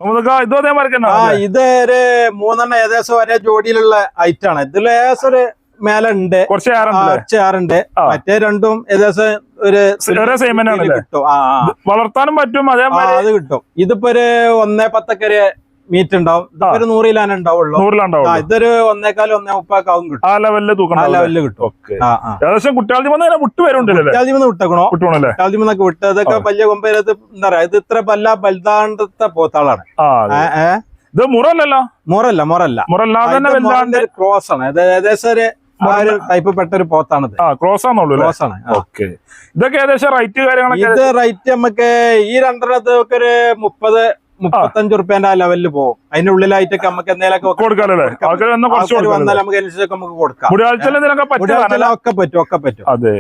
ഇത് അതേമാതിരി ഇത് ഒരു 3 ഏകദേശം ഒരേ ജോഡിയിലുള്ള ഐറ്റാണ്. ഇതിൽ ഏകദേശം ഒരു മേലെ ഉണ്ട്, കുറച്ച് ഏറുണ്ട്. മറ്റേ രണ്ടും ഏകദേശം ഒരു കിട്ടും, വളർത്താനും പറ്റും. അത് കിട്ടും. ഇതിപ്പോ ഒരു 1.10 മീറ്റ് ഉണ്ടാവും. ഇതൊക്കെ ഒരു 100 കിലോനെ ഉണ്ടാവുള്ളൂ. ഇതൊരു 1.25 1.30 ആവും കിട്ടും. ആ ലെവലില് കിട്ടും. വിട്ടേക്കണോ വിട്ട് അതൊക്കെ വലിയ കൊമ്പരത്ത് എന്താ പറയാ, ഇത് ഇത്ര ബൽദാണ്ടത്തെ പോത്താളാണ്. ഇത് മുറല്ല ക്രോസ് ആണ്. ഇത് ഏകദേശം ഒരു ടൈപ്പ് പെട്ട ഒരു പോത്താണിത്. ക്രോസ് ആണുള്ളൂ. ഇതൊക്കെ ഏകദേശം റേറ്റ് കാര്യങ്ങളൊക്കെ ഇത് റേറ്റ് നമുക്ക് ഈ രണ്ടെണ്ണത്ത് ഒക്കെ ഒരു 30-35 റുപ്യന്റെ ആ ലെവലിൽ പോകും. അതിന്റെ ഉള്ളിലായിട്ടൊക്കെ നമുക്ക് എന്തെങ്കിലും വന്നാൽ നമുക്ക് അനുസരിച്ചൊക്കെ നമുക്ക് കൊടുക്കാം. ഒക്കെ പറ്റും. അതെ,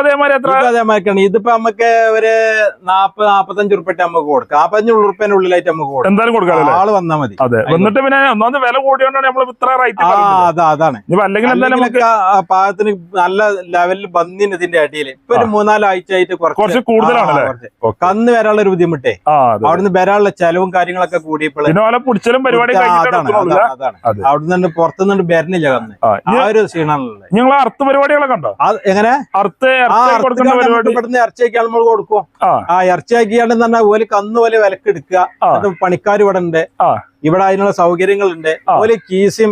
അതേമാതിരിക്കാണ്. ഇതിപ്പോ നമുക്ക് ഒരു 40-45 റുപ്യ നമുക്ക് കൊടുക്കാം. 45 റുപ്യന്റെ ഉള്ളിലായിട്ട് നമുക്ക് കൊടുക്കാം. എന്തായാലും കൊടുക്കാം, ആള് വന്നാൽ മതി. എന്നിട്ട് പിന്നെ ഒന്നാമത് വില കൂടിയോണ്ടാണ് നമ്മൾ ഇത്ര റേറ്റ്. അതാണ് പാകത്തിന് നല്ല ലെവലിൽ ബന്ധിന് ഇതിന്റെ അടിയിൽ ഇപ്പൊ ഒരു 4-5 ആഴ്ച ആയിട്ട് കുറച്ച് കൂടുതലാണ്. കന്ന് വരാനുള്ള ഒരു ബുദ്ധിമുട്ടേ, അവിടുന്ന് വരാനുള്ള ചെലവും കാര്യങ്ങളൊക്കെ കൂടിയപ്പോൾ അവിടുന്ന് പുറത്തുനിന്ന് വരുന്നില്ല കന്ന്. ആ ഒരു സീനാണുള്ളത്. നിങ്ങൾ അർത്ഥ പരിപാടികളൊക്കെ ഉണ്ടോ? എങ്ങനെ ഇവിടുന്ന് ഇറച്ചിയാക്കിയാണ് നമ്മൾ കൊടുക്കും. ഇറച്ചിയാക്കിയാണ്ട് പറഞ്ഞാൽ ഓല് കന്ന് പോലെ വിലക്ക് എടുക്കുക. പണിക്കാർ ഇവിടെ ഉണ്ട്, ഇവിടെ അതിനുള്ള സൗകര്യങ്ങളുണ്ട്. ഓല് കീസും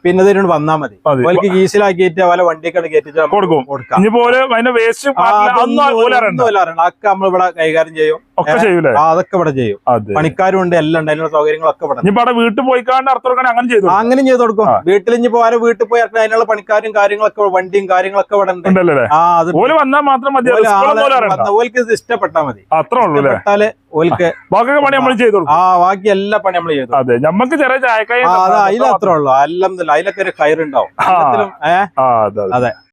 പിന്നെ ഇതിനോട് വന്നാൽ മതി. ഓൽക്ക് കീസിലാക്കിയിട്ട് ഓലെ വണ്ടിയൊക്കെ കയറ്റിട്ട് കൊടുക്കാം. അതൊക്കെ നമ്മളിവിടെ കൈകാര്യം ചെയ്യും. അതൊക്കെ ഇവിടെ ചെയ്യും. പണിക്കാരും ഉണ്ട്, എല്ലാം ഉണ്ട്. അതിനുള്ള സൗകര്യങ്ങളൊക്കെ ഇവിടെ വീട്ടിൽ പോയി അങ്ങനെ ചെയ്ത് കൊടുക്കും. വീട്ടിൽ ഇനി പോരെ വീട്ടിൽ പോയി അതിനുള്ള പണിക്കാരും കാര്യങ്ങളൊക്കെ വണ്ടിയും കാര്യങ്ങളൊക്കെ ഇവിടെ ഉണ്ട്. ഓൽക്ക് ഇത് ഇഷ്ടപ്പെട്ടാൽ മതി. ഇഷ്ടപ്പെട്ടാല് ഓൽക്ക് ബാക്കി എല്ലാ പണി നമ്മൾ ചെയ്തു. നമുക്ക് ചെറിയ ചായക്കായ അതിലത്രേ ഉള്ളൂ. അതിലൊക്കെ ഒരു കയറുണ്ടാവും. അതെ.